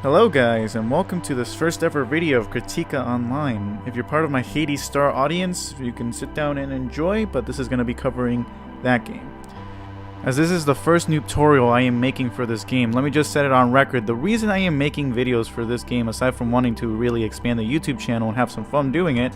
Hello guys, and welcome to this first ever video of Critica Online. If you're part of my Hades Star audience, you can sit down and enjoy, but this is going to be covering that game. As this is the first noob tutorial I am making for this game, let me just set it on record. The reason I am making videos for this game, aside from wanting to really expand the YouTube channel and have some fun doing it,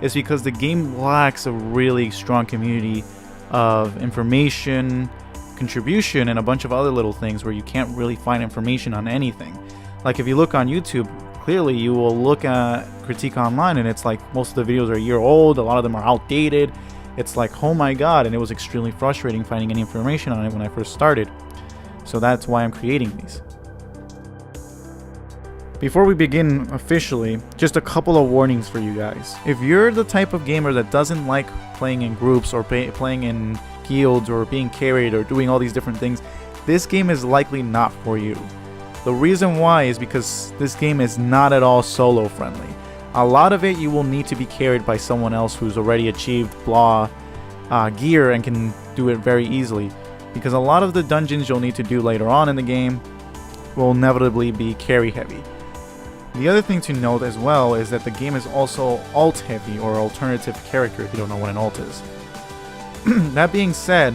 is because the game lacks a really strong community of information, contribution, and a bunch of other little things where you can't really find information on anything. Like if you look on YouTube, clearly you will look at Critica Online and it's like most of the videos are a year old, a lot of them are outdated. It's like, oh my god, and it was extremely frustrating finding any information on it when I first started. So that's why I'm creating these. Before we begin officially, just a couple of warnings for you guys. If you're the type of gamer that doesn't like playing in groups or playing in guilds or being carried or doing all these different things, this game is likely not for you. The reason why is because this game is not at all solo friendly. A lot of it you will need to be carried by someone else who's already achieved blah gear and can do it very easily. Because a lot of the dungeons you'll need to do later on in the game will inevitably be carry heavy. The other thing to note as well is that the game is also alt heavy, or alternative character if you don't know what an alt is. That being said,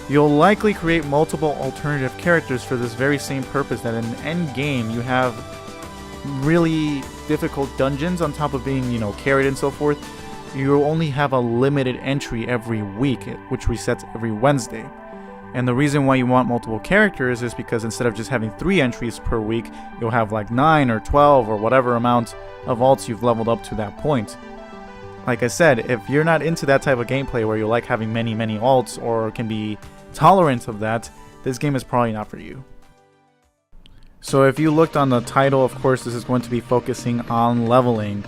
you'll likely create multiple alternative characters for this very same purpose, that in the end game you have really difficult dungeons on top of being, carried and so forth. You only have a limited entry every week, which resets every Wednesday. And the reason why you want multiple characters is because instead of just having 3 entries per week, you'll have like 9 or 12 or whatever amount of alts you've leveled up to that point. Like I said, if you're not into that type of gameplay where you like having many alts or can be tolerant of that, this game is probably not for you. So if you looked on the title, of course this is going to be focusing on leveling.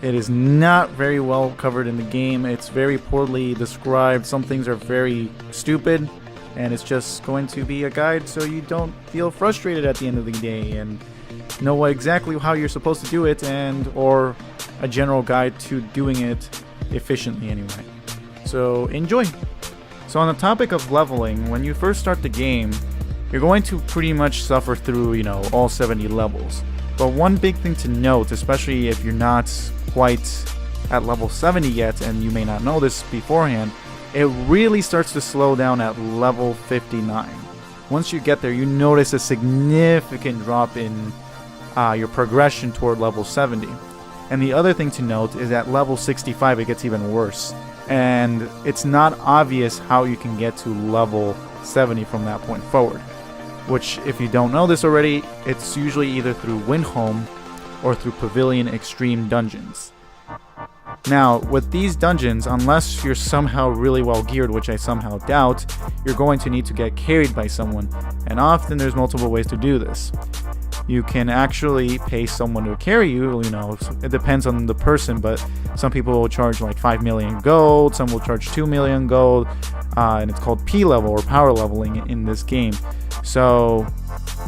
It is not very well covered in the game. It's very poorly described. Some things are very stupid, and it's just going to be a guide so you don't feel frustrated at the end of the day and know exactly how you're supposed to do it, and or a general guide to doing it efficiently anyway. So enjoy! So on the topic of leveling, when you first start the game, you're going to pretty much suffer through, all 70 levels. But one big thing to note, especially if you're not quite at level 70 yet, and you may not know this beforehand, it really starts to slow down at level 59. Once you get there, you notice a significant drop in your progression toward level 70. And the other thing to note is at level 65 it gets even worse. And it's not obvious how you can get to level 70 from that point forward. Which, if you don't know this already, it's usually either through Windhelm or through Pavilion Extreme dungeons. Now, with these dungeons, unless you're somehow really well geared, which I somehow doubt, you're going to need to get carried by someone, and often there's multiple ways to do this. You can actually pay someone to carry you, it depends on the person, but some people will charge like 5 million gold, some will charge 2 million gold, and it's called P level or power leveling in this game. So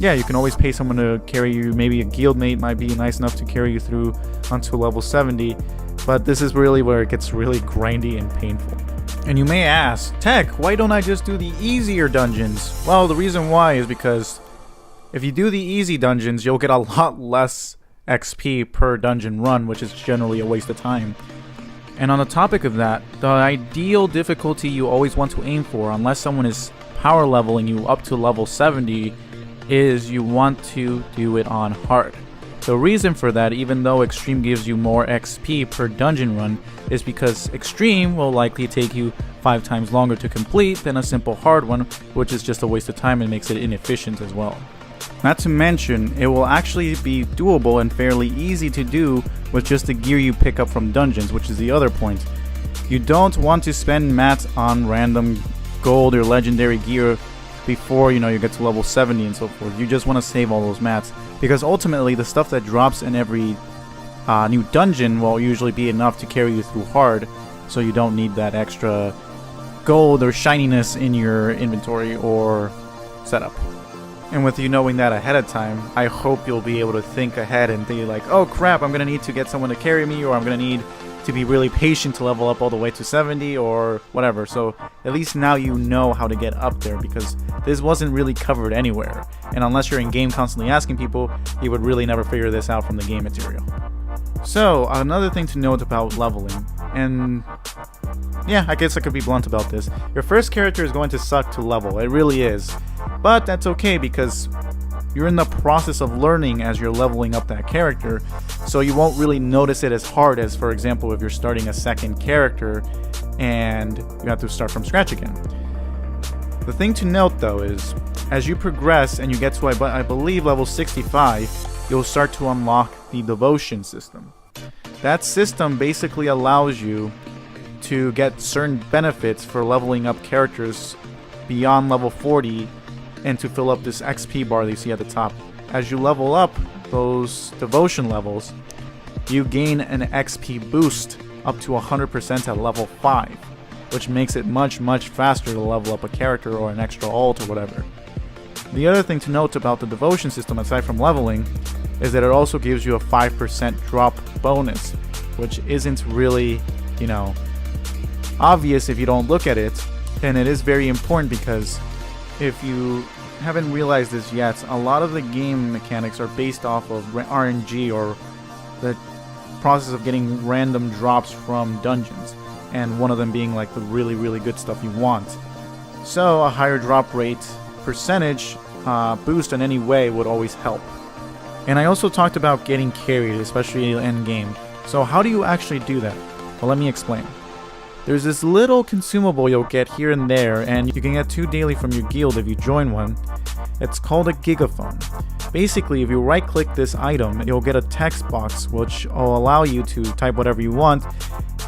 yeah, you can always pay someone to carry you. Maybe a guildmate might be nice enough to carry you through until level 70, but this is really where it gets really grindy and painful. And you may ask, Tech, why don't I just do the easier dungeons? Well, the reason why is because if you do the easy dungeons, you'll get a lot less XP per dungeon run, which is generally a waste of time. And on the topic of that, the ideal difficulty you always want to aim for, unless someone is power leveling you up to level 70, is you want to do it on hard. The reason for that, even though Extreme gives you more XP per dungeon run, is because Extreme will likely take you 5 times longer to complete than a simple hard one, which is just a waste of time and makes it inefficient as well. Not to mention, it will actually be doable and fairly easy to do with just the gear you pick up from dungeons, which is the other point. You don't want to spend mats on random gold or legendary gear before you get to level 70 and so forth. You just want to save all those mats, because ultimately the stuff that drops in every new dungeon will usually be enough to carry you through hard, so you don't need that extra gold or shininess in your inventory or setup. And with you knowing that ahead of time, I hope you'll be able to think ahead and be like, oh crap, I'm going to need to get someone to carry me, or I'm going to need to be really patient to level up all the way to 70 or whatever. So at least now you know how to get up there, because this wasn't really covered anywhere. And unless you're in game constantly asking people, you would really never figure this out from the game material. So another thing to note about leveling, and yeah, I guess I could be blunt about this. Your first character is going to suck to level. It really is. But that's okay, because you're in the process of learning as you're leveling up that character, so you won't really notice it as hard as, for example, if you're starting a second character and you have to start from scratch again. The thing to note though is, as you progress and you get to, I believe, level 65, you'll start to unlock the devotion system. That system basically allows you to get certain benefits for leveling up characters beyond level 40 and to fill up this XP bar that you see at the top. As you level up those devotion levels, you gain an XP boost up to 100% at level 5, which makes it much faster to level up a character or an extra alt or whatever. The other thing to note about the devotion system, aside from leveling, is that it also gives you a 5% drop bonus, which isn't really, obvious if you don't look at it. And it is very important, because if you haven't realized this yet, a lot of the game mechanics are based off of RNG, or the process of getting random drops from dungeons, and one of them being like the really good stuff you want. So a higher drop rate percentage boost in any way would always help. And I also talked about getting carried, especially end game. So how do you actually do that? Well, let me explain. There's this little consumable you'll get here and there, and you can get 2 daily from your guild if you join one. It's called a gigaphone. Basically, if you right click this item, you'll get a text box which will allow you to type whatever you want,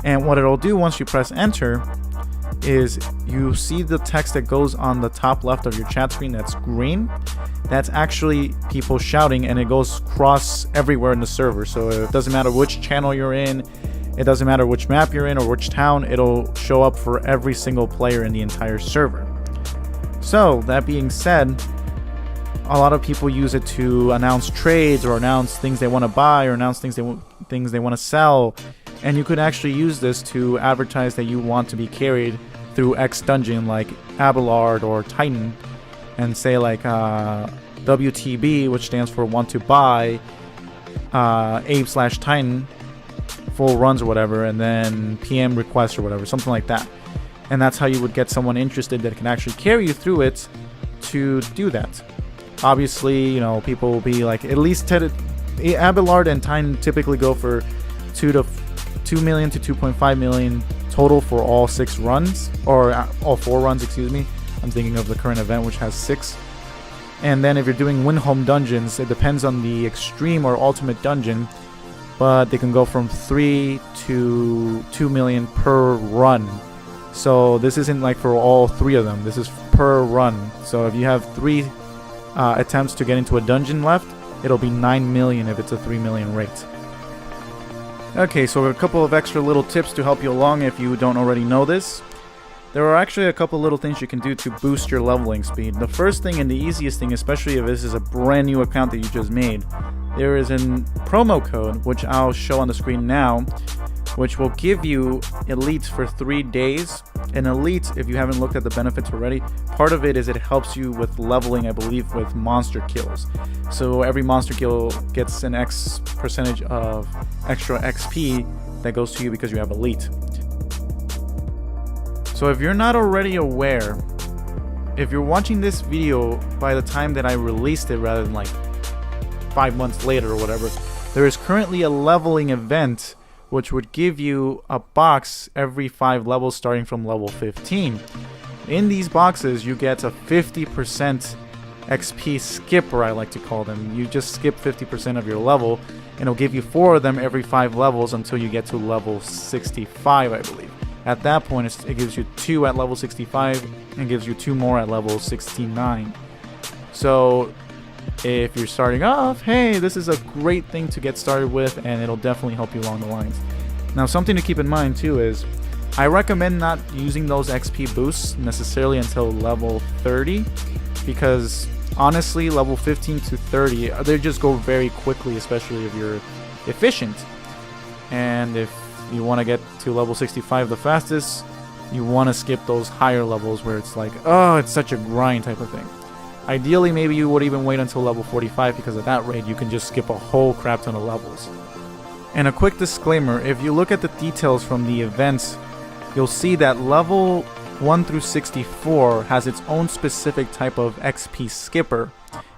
and what it'll do once you press enter is you see the text that goes on the top left of your chat screen that's green. That's actually people shouting, and it goes across everywhere in the server, so it doesn't matter which channel you're in, it doesn't matter which map you're in or which town, it'll show up for every single player in the entire server. So, that being said, a lot of people use it to announce trades, or announce things they want to buy, or announce things they want to sell, and you could actually use this to advertise that you want to be carried through X dungeon like Abelard or Titan, and say like WTB, which stands for want to buy, Abe/Titan, full runs or whatever, and then PM request or whatever, something like that. And that's how you would get someone interested that can actually carry you through it to do that. Obviously, people will be like, at least Abelard and Titan typically go for 2 million to 2.5 million total for all 6 runs, or all 4 runs, excuse me. I'm thinking of the current event, which has 6. And then if you're doing win home dungeons, it depends on the extreme or ultimate dungeon, but they can go from 3 to 2 million per run. So this isn't like for all 3 of them, this is per run. So if you have 3 attempts to get into a dungeon left, it'll be 9 million if it's a 3 million rate. Okay, so a couple of extra little tips to help you along if you don't already know this. There are actually a couple little things you can do to boost your leveling speed. The first thing, and the easiest thing, especially if this is a brand new account that you just made, there is a promo code, which I'll show on the screen now, which will give you Elite for 3 days. And Elite, if you haven't looked at the benefits already, part of it is it helps you with leveling, I believe, with monster kills. So every monster kill gets an X percentage of extra XP that goes to you because you have Elite. So if you're not already aware, if you're watching this video by the time that I released it rather than like 5 months later or whatever, there is currently a leveling event which would give you a box every 5 levels starting from level 15. In these boxes you get a 50% XP skipper, I like to call them. You just skip 50% of your level, and it'll give you 4 of them every 5 levels until you get to level 65, I believe. At that point, it gives you 2 at level 65 and gives you 2 more at level 69. So if you're starting off, hey, this is a great thing to get started with, and it'll definitely help you along the lines. Now, something to keep in mind too is I recommend not using those XP boosts necessarily until level 30, because honestly, level 15 to 30, they just go very quickly, especially if you're efficient. And if you want to get to level 65 the fastest, you want to skip those higher levels where it's like, oh, it's such a grind type of thing. Ideally, maybe you would even wait until level 45, because at that rate you can just skip a whole crap ton of levels. And a quick disclaimer, if you look at the details from the events, you'll see that level 1 through 64 has its own specific type of XP skipper,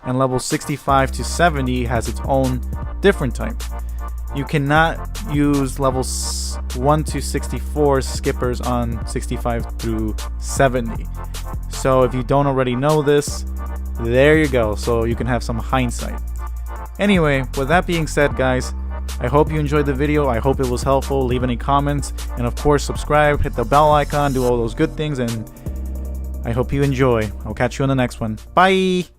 and level 65 to 70 has its own different type. You cannot use levels 1 to 64 skippers on 65 through 70. So if you don't already know this, there you go, so you can have some hindsight. Anyway, with that being said, guys, I hope you enjoyed the video. I hope it was helpful. Leave any comments, and of course subscribe, hit the bell icon, do all those good things, and I hope you enjoy. I'll catch you on the next one. Bye!